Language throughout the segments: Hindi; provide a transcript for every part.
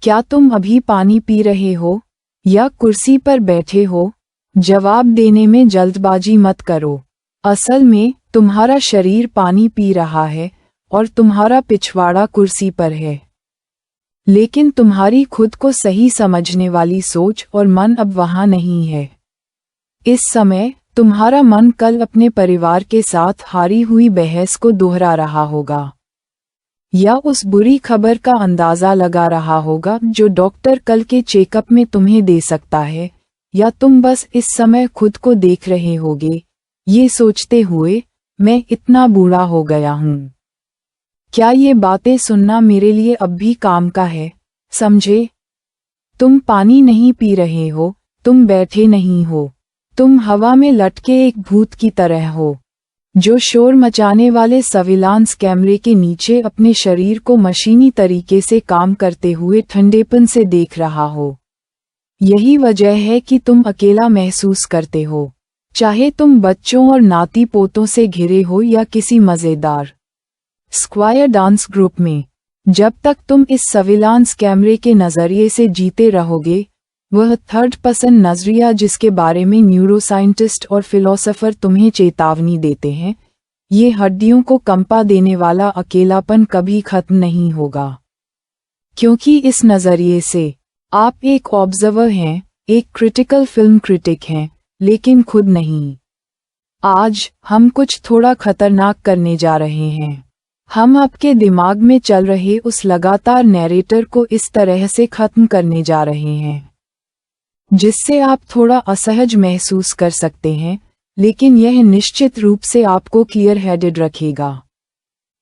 क्या तुम अभी पानी पी रहे हो या कुर्सी पर बैठे हो? जवाब देने में जल्दबाजी मत करो। असल में तुम्हारा शरीर पानी पी रहा है और तुम्हारा पिछवाड़ा कुर्सी पर है। लेकिन तुम्हारी खुद को सही समझने वाली सोच और मन अब वहां नहीं है। इस समय तुम्हारा मन कल अपने परिवार के साथ हारी हुई बहस को दोहरा रहा होगा, या उस बुरी खबर का अंदाजा लगा रहा होगा जो डॉक्टर कल के चेकअप में तुम्हें दे सकता है, या तुम बस इस समय खुद को देख रहे होगे ये सोचते हुए, मैं इतना बूढ़ा हो गया हूँ। क्या ये बातें सुनना मेरे लिए अब भी काम का है? समझे? तुम पानी नहीं पी रहे हो, तुम बैठे नहीं हो, तुम हवा में लटके एक भूत की तरह हो जो शोर मचाने वाले सर्विलांस कैमरे के नीचे अपने शरीर को मशीनी तरीके से काम करते हुए ठंडेपन से देख रहा हो। यही वजह है कि तुम अकेला महसूस करते हो, चाहे तुम बच्चों और नाती पोतों से घिरे हो या किसी मजेदार स्क्वायर डांस ग्रुप में। जब तक तुम इस सर्विलांस कैमरे के नजरिए से जीते रहोगे, वह थर्ड पर्सन नजरिया जिसके बारे में न्यूरोसाइंटिस्ट और फिलोसोफर तुम्हें चेतावनी देते हैं, ये हड्डियों को कंपा देने वाला अकेलापन कभी खत्म नहीं होगा। क्योंकि इस नजरिए से आप एक ऑब्जर्वर हैं, एक क्रिटिकल फिल्म क्रिटिक हैं, लेकिन खुद नहीं। आज हम कुछ थोड़ा खतरनाक करने जा रहे हैं। हम आपके दिमाग में चल रहे उस लगातार नैरेटर को इस तरह से खत्म करने जा रहे हैं जिससे आप थोड़ा असहज महसूस कर सकते हैं, लेकिन यह निश्चित रूप से आपको क्लियर हेडेड रखेगा।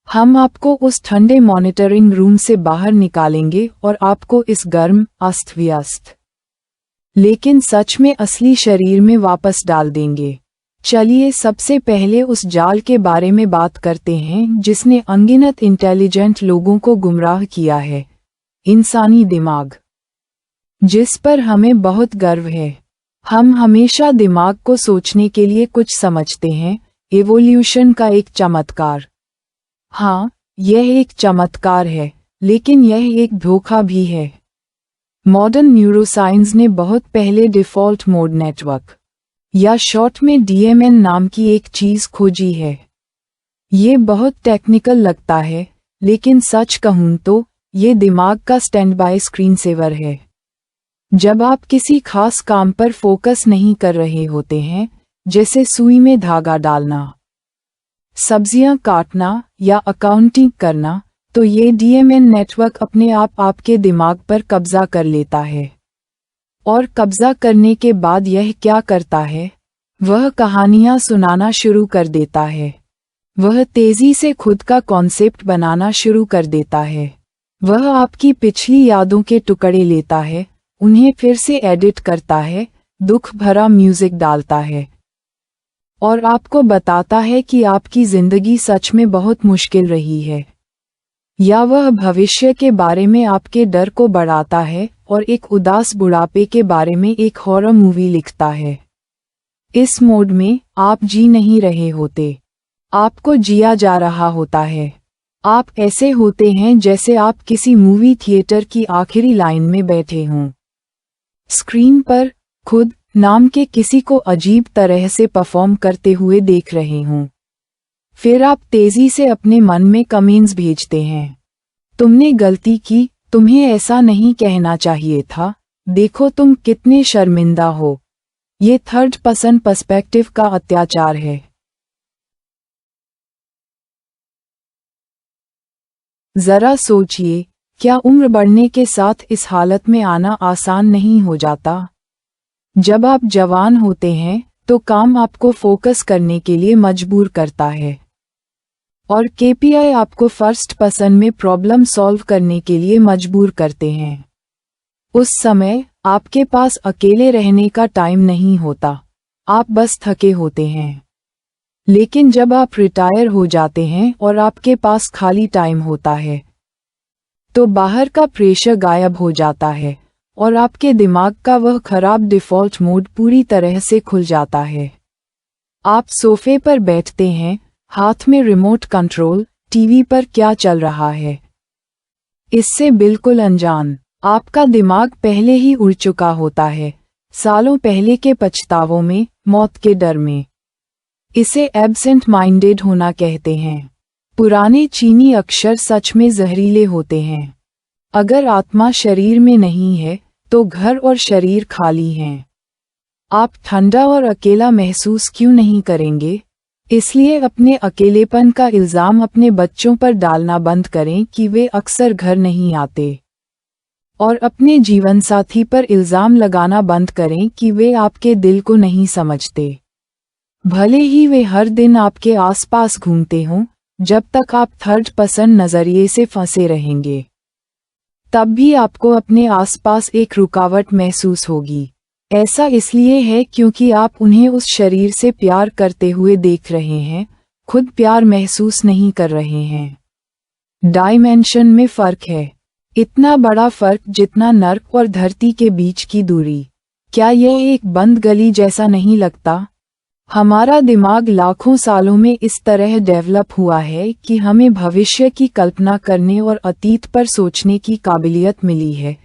हम आपको उस ठंडे मॉनिटरिंग रूम से बाहर निकालेंगे और आपको इस गर्म, अस्त व्यस्त लेकिन सच में असली शरीर में वापस डाल देंगे। चलिए सबसे पहले उस जाल के बारे में बात करते हैं जिसने अनगिनत इंटेलिजेंट लोगों को गुमराह किया है, इंसानी दिमाग, जिस पर हमें बहुत गर्व है। हम हमेशा दिमाग को सोचने के लिए कुछ समझते हैं, एवोल्यूशन का एक चमत्कार। हाँ, यह एक चमत्कार है, लेकिन यह एक धोखा भी है। मॉडर्न न्यूरोसाइंस ने बहुत पहले डिफ़ॉल्ट मोड नेटवर्क या शॉर्ट में डीएमएन नाम की एक चीज खोजी है। ये बहुत टेक्निकल लगता है, लेकिन सच कहूं तो ये दिमाग का स्टैंड बाय स्क्रीन सेवर है। जब आप किसी खास काम पर फोकस नहीं कर रहे होते हैं, जैसे सुई में धागा डालना, सब्जियां काटना या अकाउंटिंग करना, तो ये डीएमएन नेटवर्क अपने आप आपके दिमाग पर कब्जा कर लेता है। और कब्जा करने के बाद यह क्या करता है? वह कहानियां सुनाना शुरू कर देता है। वह तेजी से खुद का कॉन्सेप्ट बनाना शुरू कर देता है। वह आपकी पिछली यादों के टुकड़े लेता है, उन्हें फिर से एडिट करता है, दुख भरा म्यूजिक डालता है और आपको बताता है कि आपकी जिंदगी सच में बहुत मुश्किल रही है। या वह भविष्य के बारे में आपके डर को बढ़ाता है और एक उदास बुढ़ापे के बारे में एक हॉरर मूवी लिखता है। इस मोड में आप जी नहीं रहे होते, आपको जिया जा रहा होता है। आप ऐसे होते हैं जैसे आप किसी मूवी थिएटर की आखिरी लाइन में बैठे हों। स्क्रीन पर खुद नाम के किसी को अजीब तरह से परफॉर्म करते हुए देख रहे हों। फिर आप तेजी से अपने मन में कमेंट्स भेजते हैं। तुमने गलती की, तुम्हें ऐसा नहीं कहना चाहिए था, देखो तुम कितने शर्मिंदा हो। ये थर्ड पर्सन पर्सपेक्टिव का अत्याचार है। जरा सोचिए, क्या उम्र बढ़ने के साथ इस हालत में आना आसान नहीं हो जाता? जब आप जवान होते हैं तो काम आपको फोकस करने के लिए मजबूर करता है और केपीआई आपको फर्स्ट पर्सन में प्रॉब्लम सॉल्व करने के लिए मजबूर करते हैं। उस समय आपके पास अकेले रहने का टाइम नहीं होता, आप बस थके होते हैं। लेकिन जब आप रिटायर हो जाते हैं और आपके पास खाली टाइम होता है, तो बाहर का प्रेशर गायब हो जाता है और आपके दिमाग का वह खराब डिफ़ॉल्ट मोड पूरी तरह से खुल जाता है। आप सोफे पर बैठते हैं, हाथ में रिमोट कंट्रोल, टीवी पर क्या चल रहा है इससे बिल्कुल अनजान। आपका दिमाग पहले ही उड़ चुका होता है, सालों पहले के पछतावों में, मौत के डर में। इसे एब्सेंट माइंडेड होना कहते हैं। पुराने चीनी अक्षर सच में जहरीले होते हैं। अगर आत्मा शरीर में नहीं है तो घर और शरीर खाली हैं। आप ठंडा और अकेला महसूस क्यों नहीं करेंगे? इसलिए अपने अकेलेपन का इल्जाम अपने बच्चों पर डालना बंद करें कि वे अक्सर घर नहीं आते, और अपने जीवनसाथी पर इल्जाम लगाना बंद करें कि वे आपके दिल को नहीं समझते। भले ही वे हर दिन आपके आसपास घूमते हों, जब तक आप थर्ड पर्सन नजरिए से फंसे रहेंगे, तब भी आपको अपने आसपास एक रुकावट महसूस होगी। ऐसा इसलिए है क्योंकि आप उन्हें उस शरीर से प्यार करते हुए देख रहे हैं, खुद प्यार महसूस नहीं कर रहे हैं। डायमेंशन में फर्क है, इतना बड़ा फर्क जितना नर्क और धरती के बीच की दूरी। क्या यह एक बंद गली जैसा नहीं लगता? हमारा दिमाग लाखों सालों में इस तरह डेवलप हुआ है कि हमें भविष्य की कल्पना करने और अतीत पर सोचने की काबिलियत मिली है,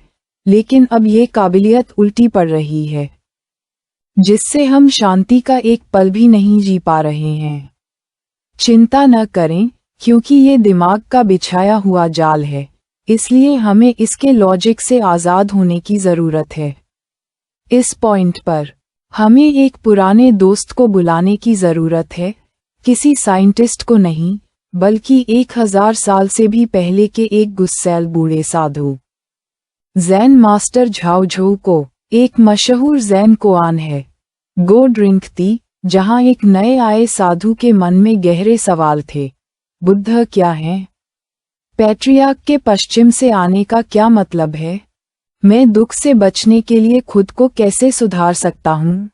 लेकिन अब ये काबिलियत उल्टी पड़ रही है, जिससे हम शांति का एक पल भी नहीं जी पा रहे हैं। चिंता न करें, क्योंकि ये दिमाग का बिछाया हुआ जाल है, इसलिए हमें इसके लॉजिक से आज़ाद होने की ज़रूरत है। इस पॉइंट पर हमें एक पुराने दोस्त को बुलाने की ज़रूरत है, किसी साइंटिस्ट को नहीं, बल्कि 1000 साल से भी पहले के एक गुस्सैल बूढ़े साधु, ज़ेन मास्टर झाओ झोउ को। एक मशहूर ज़ेन कोआन है, गो ड्रिंक टी, जहाँ एक नए आए साधु के मन में गहरे सवाल थे। बुद्ध क्या हैं? पैट्रियार्क के पश्चिम से आने का क्या मतलब है? मैं दुख से बचने के लिए खुद को कैसे सुधार सकता हूँ?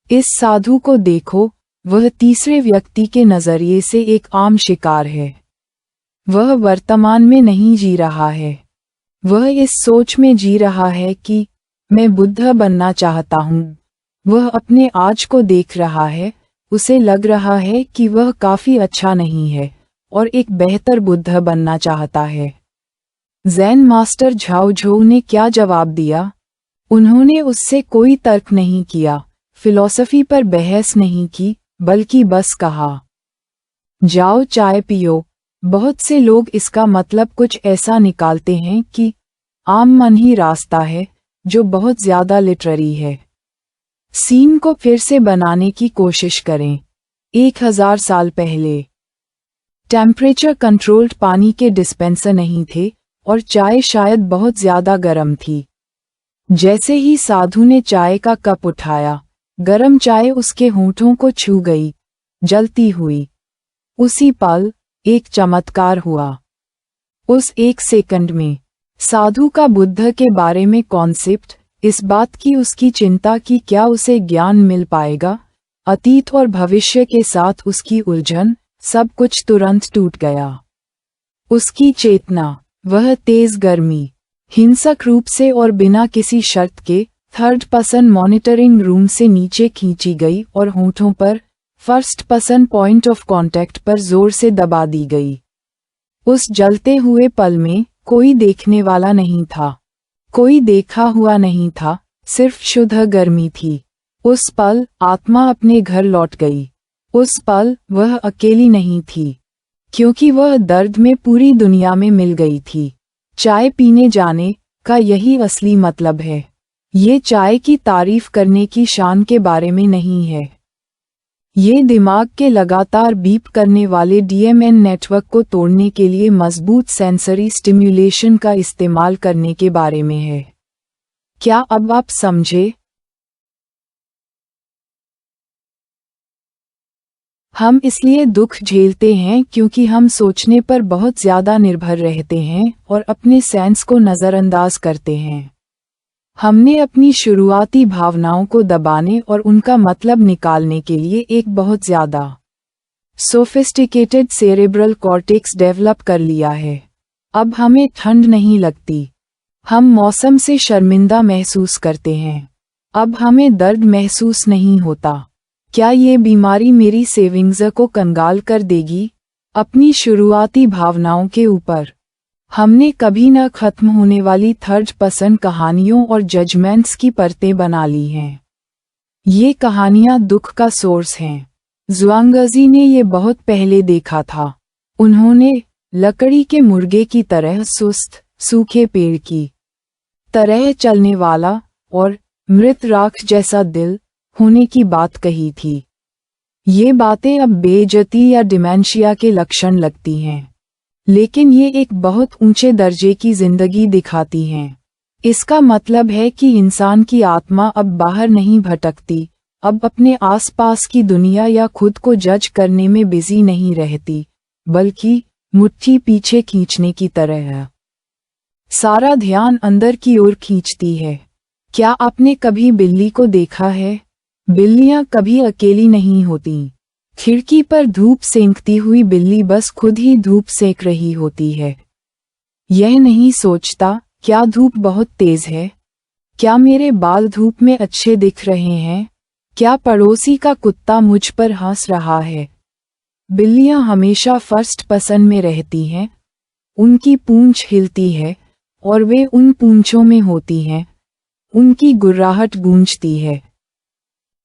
इस साधु को देखो, वह तीसरे व्यक्ति के नजरिए से एक आम शिकार है। वह वर्तमान में नहीं जी रहा है, वह इस सोच में जी रहा है कि मैं बुद्ध बनना चाहता हूँ। वह अपने आज को देख रहा है, उसे लग रहा है कि वह काफी अच्छा नहीं है और एक बेहतर बुद्ध बनना चाहता है। ज़ेन मास्टर झाओ झोउ ने क्या जवाब दिया? उन्होंने उससे कोई तर्क नहीं किया, फिलॉसफी पर बहस नहीं की, बल्कि बस कहा, जाओ चाय पियो। बहुत से लोग इसका मतलब कुछ ऐसा निकालते हैं कि आम मन ही रास्ता है, जो बहुत ज्यादा लिटरेरी है। सीन को फिर से बनाने की कोशिश करें। 1000 साल पहले टेम्परेचर कंट्रोल्ड पानी के डिस्पेंसर नहीं थे और चाय शायद बहुत ज्यादा गर्म थी। जैसे ही साधु ने चाय का कप उठाया, गर्म चाय उसके होंठों को छू गई, जलती हुई। उसी पल एक चमत्कार हुआ। उस 1 सेकंड में साधु का बुद्ध के बारे में कॉन्सेप्ट, इस बात की उसकी चिंता कि क्या उसे ज्ञान मिल पाएगा, अतीत और भविष्य के साथ उसकी उलझन, सब कुछ तुरंत टूट गया। उसकी चेतना, वह तेज गर्मी, हिंसक रूप से और बिना किसी शर्त के थर्ड पर्सन मॉनिटरिंग रूम से नीचे खींची गई और होंठों पर first person point of contact पर जोर से दबा दी गई। उस जलते हुए पल में कोई देखने वाला नहीं था, कोई देखा हुआ नहीं था, सिर्फ शुद्ध गर्मी थी। उस पल आत्मा अपने घर लौट गई। उस पल वह अकेली नहीं थी, क्योंकि वह दर्द में पूरी दुनिया में मिल गई थी। चाय पीने जाने का यही असली मतलब है। ये चाय की तारीफ करने की शान के बारे में नहीं है। ये दिमाग के लगातार बीप करने वाले डीएमएन नेटवर्क को तोड़ने के लिए मजबूत सेंसरी स्टिम्युलेशन का इस्तेमाल करने के बारे में है। क्या अब आप समझे? हम इसलिए दुख झेलते हैं क्योंकि हम सोचने पर बहुत ज्यादा निर्भर रहते हैं और अपने सेंस को नजरअंदाज करते हैं। हमने अपनी शुरुआती भावनाओं को दबाने और उनका मतलब निकालने के लिए एक बहुत ज्यादा सोफिस्टिकेटेड सेरेब्रल कॉर्टेक्स डेवलप कर लिया है। अब हमें ठंड नहीं लगती, हम मौसम से शर्मिंदा महसूस करते हैं। अब हमें दर्द महसूस नहीं होता। क्या ये बीमारी मेरी सेविंग्स को कंगाल कर देगी? अपनी शुरुआती भावनाओं के ऊपर हमने कभी न खत्म होने वाली थर्ड पर्सन कहानियों और जजमेंट्स की परतें बना ली हैं। ये कहानियां दुख का सोर्स हैं। ज़ुआंगज़ी ने ये बहुत पहले देखा था। उन्होंने लकड़ी के मुर्गे की तरह सुस्त, सूखे पेड़ की तरह चलने वाला और मृत राख जैसा दिल होने की बात कही थी। ये बातें अब बेइज्जती या डिमेंशिया के लक्षण लगती हैं, लेकिन ये एक बहुत ऊंचे दर्जे की जिंदगी दिखाती हैं। इसका मतलब है कि इंसान की आत्मा अब बाहर नहीं भटकती, अब अपने आसपास की दुनिया या खुद को जज करने में बिजी नहीं रहती, बल्कि मुट्ठी पीछे खींचने की तरह है। सारा ध्यान अंदर की ओर खींचती है। क्या आपने कभी बिल्ली को देखा है? बिल्लियां कभी अकेली नहीं होती। खिड़की पर धूप सेंकती हुई बिल्ली बस खुद ही धूप सेंक रही होती है। यह नहीं सोचता, क्या धूप बहुत तेज है? क्या मेरे बाल धूप में अच्छे दिख रहे हैं? क्या पड़ोसी का कुत्ता मुझ पर हंस रहा है? बिल्लियां हमेशा फर्स्ट पर्सन में रहती हैं। उनकी पूंछ हिलती है और वे उन पूंछों में होती हैं। उनकी गुर्राहट गूंजती है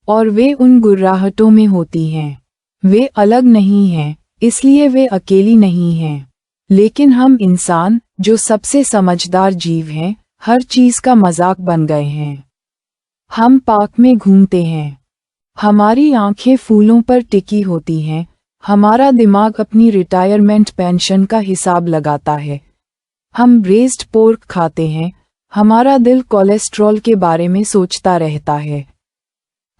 और वे उन गुर्राहटों में होती हैं। वे अलग नहीं हैं, इसलिए वे अकेली नहीं हैं। लेकिन हम इंसान, जो सबसे समझदार जीव हैं, हर चीज का मजाक बन गए हैं। हम पार्क में घूमते हैं। हमारी आंखें फूलों पर टिकी होती हैं। हमारा दिमाग अपनी रिटायरमेंट पेंशन का हिसाब लगाता है। हम ब्रेस्ड पोर्क खाते हैं। हमारा दिल कोलेस्ट्रॉल के बारे में सोचता रहता है।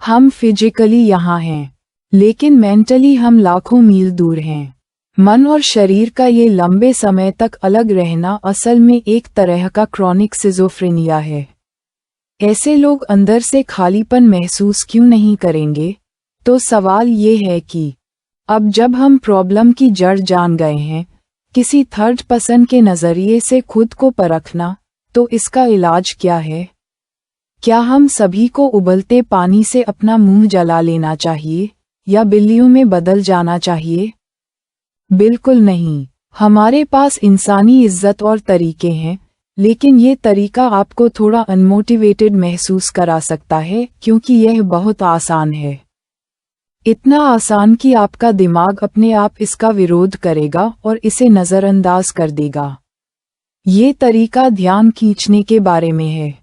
हम फिजिकली यहाँ हैं, लेकिन मेंटली हम लाखों मील दूर हैं। मन और शरीर का ये लंबे समय तक अलग रहना असल में एक तरह का क्रॉनिक सिजोफ्रेनिया है। ऐसे लोग अंदर से खालीपन महसूस क्यों नहीं करेंगे? तो सवाल ये है कि अब जब हम प्रॉब्लम की जड़ जान गए हैं, किसी थर्ड पर्सन के नज़रिए से खुद को परखना, तो इसका इलाज क्या है? क्या हम सभी को उबलते पानी से अपना मुंह जला लेना चाहिए या बिल्लियों में बदल जाना चाहिए? बिल्कुल नहीं। हमारे पास इंसानी इज्जत और तरीके हैं, लेकिन ये तरीका आपको थोड़ा अनमोटिवेटेड महसूस करा सकता है क्योंकि यह बहुत आसान है। इतना आसान कि आपका दिमाग अपने आप इसका विरोध करेगा और इसे नज़रअंदाज कर देगा। ये तरीका ध्यान खींचने के बारे में है।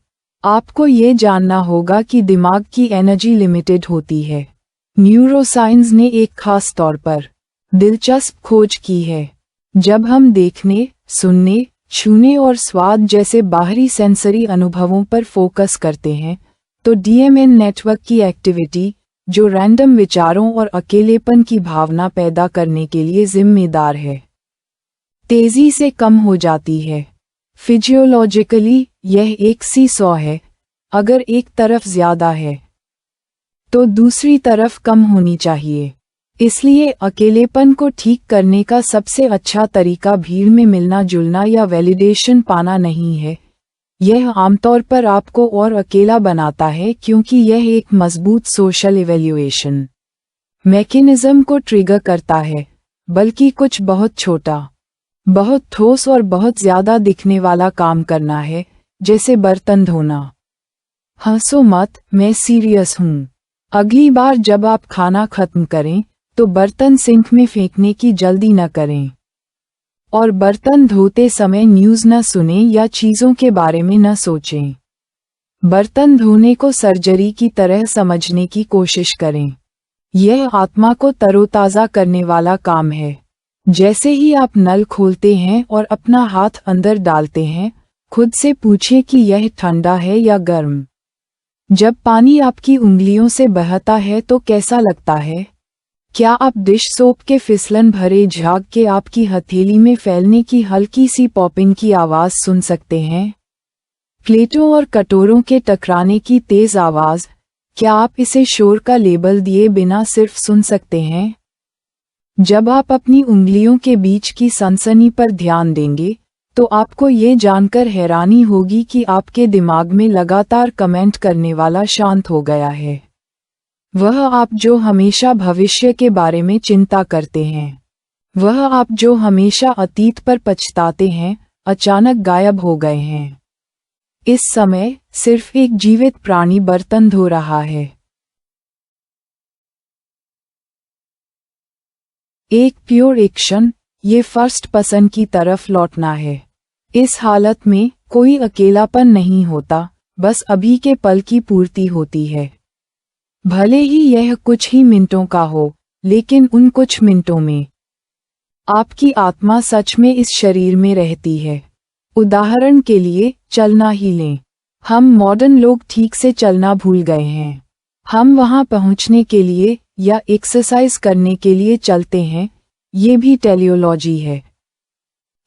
आपको ये जानना होगा कि दिमाग की एनर्जी लिमिटेड होती है। न्यूरोसाइंस ने एक खास तौर पर दिलचस्प खोज की है। जब हम देखने, सुनने, छूने और स्वाद जैसे बाहरी सेंसरी अनुभवों पर फोकस करते हैं, तो डीएमएन नेटवर्क की एक्टिविटी, जो रैंडम विचारों और अकेलेपन की भावना पैदा करने के लिए जिम्मेदार है, तेजी से कम हो जाती है। फिजियोलॉजिकली यह एक सीसॉ है। अगर एक तरफ ज्यादा है, तो दूसरी तरफ कम होनी चाहिए। इसलिए अकेलेपन को ठीक करने का सबसे अच्छा तरीका भीड़ में मिलना जुलना या वैलिडेशन पाना नहीं है। यह आमतौर पर आपको और अकेला बनाता है क्योंकि यह एक मजबूत सोशल इवैल्यूएशन मैकेनिज्म को ट्रिगर करता है, बल्कि कुछ बहुत छोटा, बहुत ठोस और बहुत ज्यादा दिखने वाला काम करना है, जैसे बर्तन धोना। हंसो मत, मैं सीरियस हूँ। अगली बार जब आप खाना खत्म करें, तो बर्तन सिंक में फेंकने की जल्दी न करें। और बर्तन धोते समय न्यूज़ न सुनें या चीज़ों के बारे में न सोचें। बर्तन धोने को सर्जरी की तरह समझने की कोशिश करें। यह आत्मा को तरोताज़ा करने वाला काम है। जैसे ही आप नल खोलते हैं और अपना हाथ अंदर डालते हैं, खुद से पूछें कि यह ठंडा है या गर्म। जब पानी आपकी उंगलियों से बहता है तो कैसा लगता है? क्या आप डिश सोप के फिसलन भरे झाग के आपकी हथेली में फैलने की हल्की सी पॉपिंग की आवाज़ सुन सकते हैं? प्लेटों और कटोरों के टकराने की तेज़ आवाज़, क्या आप इसे शोर का लेबल दिए बिना सिर्फ सुन सकते हैं? जब आप अपनी उंगलियों के बीच की सनसनी पर ध्यान देंगे, तो आपको ये जानकर हैरानी होगी कि आपके दिमाग में लगातार कमेंट करने वाला शांत हो गया है। वह आप जो हमेशा भविष्य के बारे में चिंता करते हैं, वह आप जो हमेशा अतीत पर पछताते हैं, अचानक गायब हो गए हैं। इस समय सिर्फ एक जीवित प्राणी बर्तन धो रहा है। एक प्योर एक्शन, ये फर्स्ट पर्सन की तरफ लौटना है। इस हालत में कोई अकेलापन नहीं होता, बस अभी के पल की पूर्ति होती है। भले ही यह कुछ ही मिनटों का हो, लेकिन उन कुछ मिनटों में आपकी आत्मा सच में इस शरीर में रहती है। उदाहरण के लिए चलना ही लें। हम मॉडर्न लोग ठीक से चलना भूल गए हैं। हम वहां पहुंचने के लिए या एक्सरसाइज करने के लिए चलते हैं, ये भी टेलियोलॉजी है।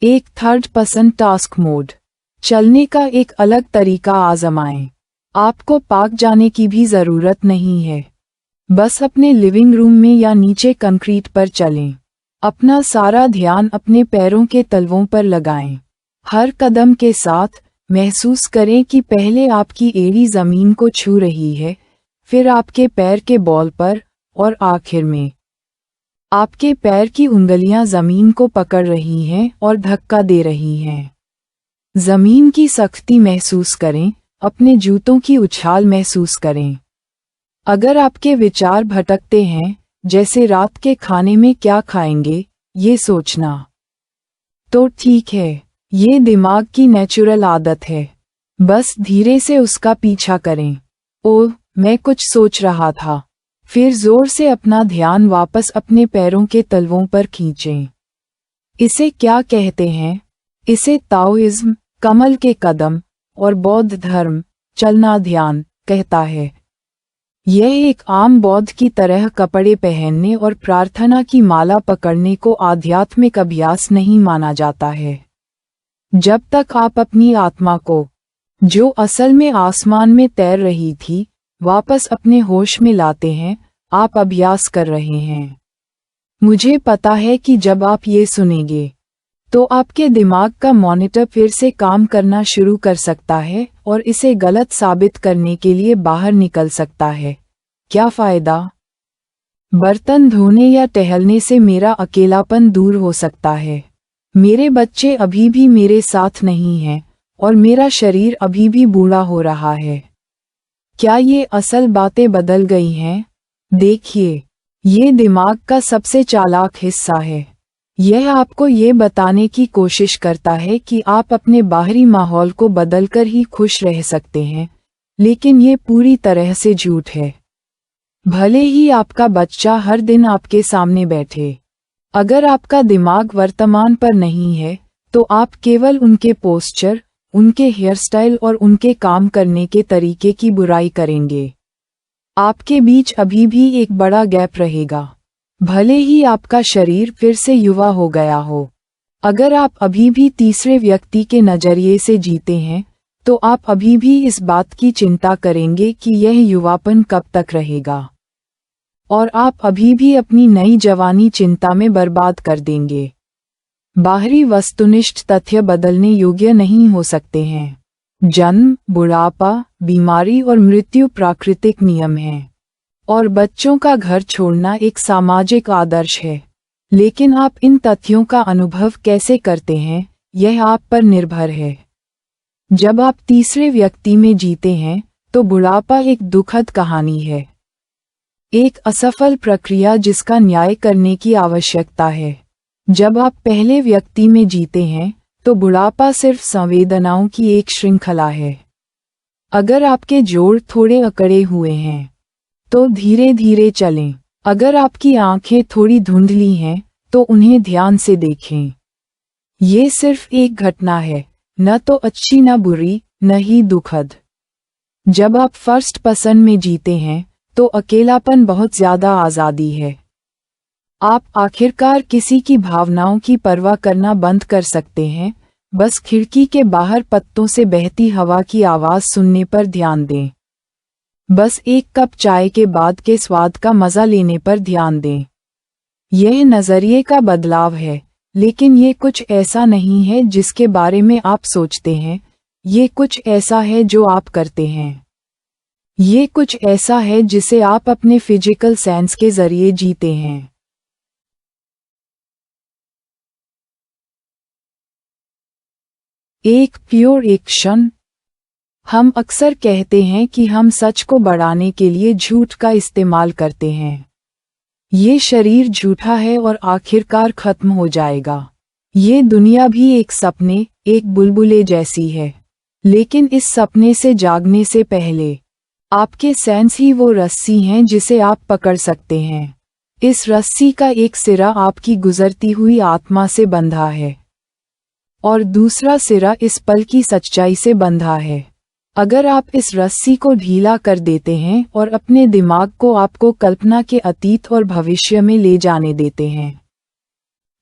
एक थर्ड पर्सन टास्क मोड। चलने का एक अलग तरीका आजमाएं। आपको पार्क जाने की भी जरूरत नहीं है। बस अपने लिविंग रूम में या नीचे कंक्रीट पर चलें। अपना सारा ध्यान अपने पैरों के तलवों पर लगाएं। हर कदम के साथ महसूस करें कि पहले आपकी एड़ी जमीन को छू रही है, फिर आपके पैर के बॉल पर, और आखिर में आपके पैर की उंगलियां जमीन को पकड़ रही हैं और धक्का दे रही हैं। जमीन की सख्ती महसूस करें, अपने जूतों की उछाल महसूस करें। अगर आपके विचार भटकते हैं, जैसे रात के खाने में क्या खाएंगे, ये सोचना, तो ठीक है, ये दिमाग की नेचुरल आदत है। बस धीरे से उसका पीछा करें। ओह, मैं कुछ सोच रहा था। फिर जोर से अपना ध्यान वापस अपने पैरों के तलवों पर खींचें। इसे क्या कहते हैं? इसे ताओइज्म, कमल के कदम, और बौद्ध धर्म, चलना ध्यान, कहता है। यह एक आम बौद्ध की तरह कपड़े पहनने और प्रार्थना की माला पकड़ने को आध्यात्मिक अभ्यास नहीं माना जाता है। जब तक आप अपनी आत्मा को, जो असल में आसमान में तैर रही थी, वापस अपने होश में लाते हैं, आप अभ्यास कर रहे हैं। मुझे पता है कि जब आप ये सुनेंगे, तो आपके दिमाग का मॉनिटर फिर से काम करना शुरू कर सकता है और इसे गलत साबित करने के लिए बाहर निकल सकता है। क्या फायदा? बर्तन धोने या टहलने से मेरा अकेलापन दूर हो सकता है। मेरे बच्चे अभी भी मेरे साथ नहीं हैं, और मेरा शरीर अभी भी बूढ़ा हो रहा है। क्या ये असल बातें बदल गई हैं? देखिए, ये दिमाग का सबसे चालाक हिस्सा है। यह आपको ये बताने की कोशिश करता है कि आप अपने बाहरी माहौल को बदलकर ही खुश रह सकते हैं, लेकिन ये पूरी तरह से झूठ है। भले ही आपका बच्चा हर दिन आपके सामने बैठे, अगर आपका दिमाग वर्तमान पर नहीं है, तो आप केवल उनके पोस्चर, उनके हेयरस्टाइल और उनके काम करने के तरीके की बुराई करेंगे। आपके बीच अभी भी एक बड़ा गैप रहेगा, भले ही आपका शरीर फिर से युवा हो गया हो। अगर आप अभी भी तीसरे व्यक्ति के नजरिए से जीते हैं, तो आप अभी भी इस बात की चिंता करेंगे कि यह युवापन कब तक रहेगा, और आप अभी भी अपनी नई जवानी चिंता में बर्बाद कर देंगे। बाहरी वस्तुनिष्ठ तथ्य बदलने योग्य नहीं हो सकते हैं। जन्म, बुढ़ापा, बीमारी और मृत्यु प्राकृतिक नियम हैं, और बच्चों का घर छोड़ना एक सामाजिक आदर्श है। लेकिन आप इन तथ्यों का अनुभव कैसे करते हैं, यह आप पर निर्भर है। जब आप तीसरे व्यक्ति में जीते हैं, तो बुढ़ापा एक दुखद कहानी है, एक असफल प्रक्रिया जिसका न्याय करने की आवश्यकता है। जब आप पहले व्यक्ति में जीते हैं, तो बुढ़ापा सिर्फ संवेदनाओं की एक श्रृंखला है। अगर आपके जोड़ थोड़े अकड़े हुए हैं, तो धीरे धीरे चलें। अगर आपकी आंखें थोड़ी धुंधली हैं, तो उन्हें ध्यान से देखें। ये सिर्फ एक घटना है, न तो अच्छी न बुरी, न ही दुखद। जब आप फर्स्ट पर्सन में जीते हैं, तो अकेलापन बहुत ज्यादा आज़ादी है। आप आखिरकार किसी की भावनाओं की परवाह करना बंद कर सकते हैं, बस खिड़की के बाहर पत्तों से बहती हवा की आवाज़ सुनने पर ध्यान दें। बस एक कप चाय के बाद के स्वाद का मज़ा लेने पर ध्यान दें। यह नज़रिए का बदलाव है, लेकिन ये कुछ ऐसा नहीं है जिसके बारे में आप सोचते हैं, ये कुछ ऐसा है जो आप करते हैं। ये कुछ ऐसा है जिसे आप अपने फिजिकल सेंस के जरिए जीते हैं। एक प्योर एक क्षण। हम अक्सर कहते हैं कि हम सच को बढ़ाने के लिए झूठ का इस्तेमाल करते हैं। ये शरीर झूठा है और आखिरकार खत्म हो जाएगा। ये दुनिया भी एक सपने, एक बुलबुले जैसी है। लेकिन इस सपने से जागने से पहले आपके सेंस ही वो रस्सी हैं जिसे आप पकड़ सकते हैं। इस रस्सी का एक सिरा आपकी गुजरती हुई आत्मा से बंधा है और दूसरा सिरा इस पल की सच्चाई से बंधा है। अगर आप इस रस्सी को ढीला कर देते हैं और अपने दिमाग को आपको कल्पना के अतीत और भविष्य में ले जाने देते हैं,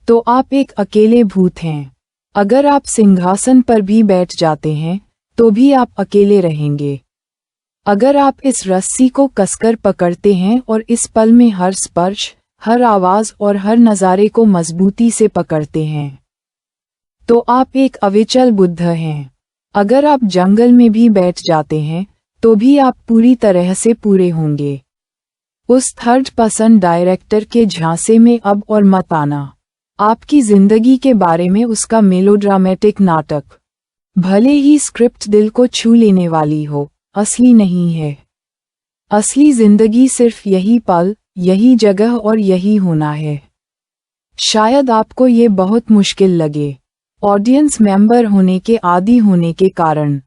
तो आप एक अकेले भूत हैं। अगर आप सिंहासन पर भी बैठ जाते हैं, तो भी आप अकेले रहेंगे। अगर आप इस रस्सी को कसकर पकड़ते हैं और इस पल में हर स्पर्श, हर आवाज और हर नज़ारे को मजबूती से पकड़ते हैं, तो आप एक अविचल बुद्ध हैं। अगर आप जंगल में भी बैठ जाते हैं, तो भी आप पूरी तरह से पूरे होंगे। उस थर्ड पर्सन डायरेक्टर के झांसे में अब और मत आना। आपकी जिंदगी के बारे में उसका मेलोड्रामेटिक नाटक, भले ही स्क्रिप्ट दिल को छू लेने वाली हो, असली नहीं है। असली जिंदगी सिर्फ यही पल, यही जगह और यही होना है। शायद आपको ये बहुत मुश्किल लगे, ऑडियंस मेंबर होने के आदी होने के कारण।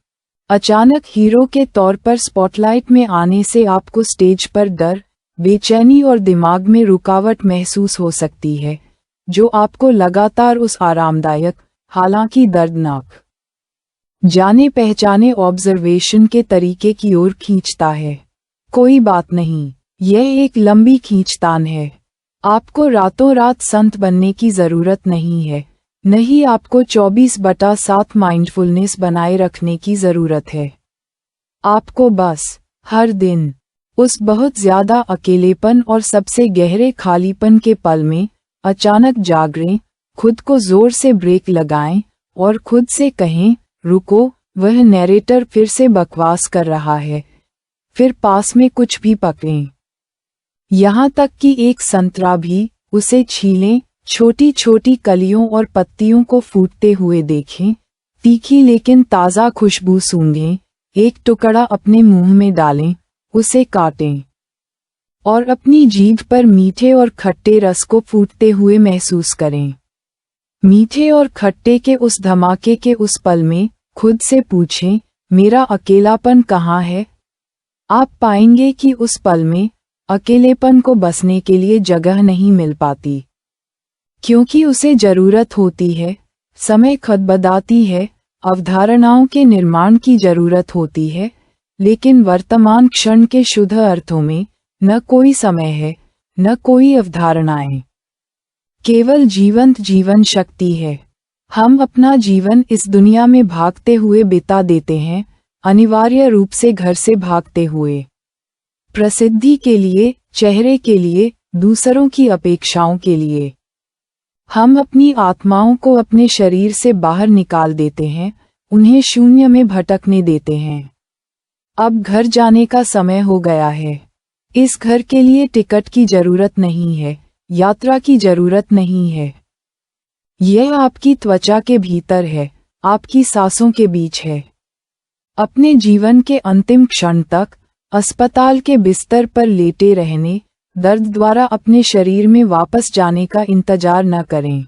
अचानक हीरो के तौर पर स्पॉटलाइट में आने से आपको स्टेज पर डर, बेचैनी और दिमाग में रुकावट महसूस हो सकती है, जो आपको लगातार उस आरामदायक, हालांकि दर्दनाक, जाने पहचाने ऑब्जर्वेशन के तरीके की ओर खींचता है। कोई बात नहीं, यह एक लंबी खींचतान है। आपको रातों रात संत बनने की जरूरत नहीं है, नहीं आपको 24/7 माइंडफुलनेस बनाए रखने की जरूरत है। आपको बस हर दिन उस बहुत ज्यादा अकेलेपन और सबसे गहरे खालीपन के पल में अचानक जागरें, खुद को जोर से ब्रेक लगाएं और खुद से कहें, रुको, वह नैरेटर फिर से बकवास कर रहा है। फिर पास में कुछ भी पकड़ें, यहाँ तक कि एक संतरा भी, उसे छीलें, छोटी छोटी कलियों और पत्तियों को फूटते हुए देखें, तीखी लेकिन ताज़ा खुशबू सूंघें, एक टुकड़ा अपने मुंह में डालें, उसे काटें और अपनी जीभ पर मीठे और खट्टे रस को फूटते हुए महसूस करें। मीठे और खट्टे के उस धमाके के उस पल में खुद से पूछें, मेरा अकेलापन कहाँ है? आप पाएंगे कि उस पल में अकेलेपन को बसने के लिए जगह नहीं मिल पाती, क्योंकि उसे जरूरत होती है, समय खदबदाती है, अवधारणाओं के निर्माण की जरूरत होती है, लेकिन वर्तमान क्षण के शुद्ध अर्थों में न कोई समय है, न कोई अवधारणाएं, केवल जीवंत जीवन शक्ति है। हम अपना जीवन इस दुनिया में भागते हुए बिता देते हैं, अनिवार्य रूप से घर से भागते हुए, प्रसिद्धि के लिए, चेहरे के लिए, दूसरों की अपेक्षाओं के लिए। हम अपनी आत्माओं को अपने शरीर से बाहर निकाल देते हैं, उन्हें शून्य में भटकने देते हैं। अब घर जाने का समय हो गया है। इस घर के लिए टिकट की जरूरत नहीं है, यात्रा की जरूरत नहीं है। यह आपकी त्वचा के भीतर है, आपकी सांसों के बीच है। अपने जीवन के अंतिम क्षण तक अस्पताल के बिस्तर पर लेटे रहने, दर्द द्वारा अपने शरीर में वापस जाने का इंतजार न करें।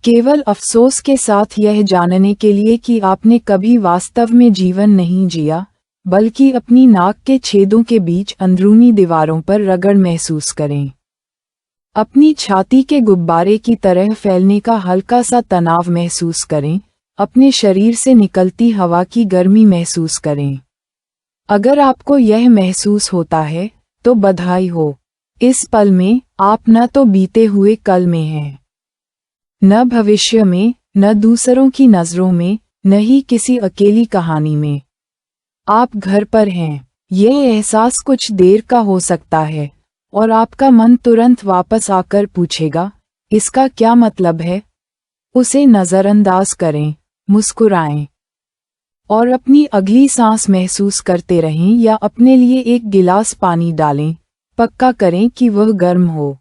केवल अफसोस के साथ यह जानने के लिए कि आपने कभी वास्तव में जीवन नहीं जिया, बल्कि अपनी नाक के छेदों के बीच अंदरूनी दीवारों पर रगड़ महसूस करें। अपनी छाती के गुब्बारे की तरह फैलने का हल्का सा तनाव महसूस करें, अपने शरीर से निकलती हवा की गर्मी महसूस करें। अगर आपको यह महसूस होता है, तो बधाई हो। इस पल में आप न तो बीते हुए कल में हैं, न भविष्य में, न दूसरों की नजरों में, न ही किसी अकेली कहानी में। आप घर पर हैं। यह एहसास कुछ देर का हो सकता है, और आपका मन तुरंत वापस आकर पूछेगा, इसका क्या मतलब है? उसे नजरअंदाज करें, मुस्कुराएं और अपनी अगली सांस महसूस करते रहें या अपने लिए एक गिलास पानी डालें, पक्का करें कि वह गर्म हो।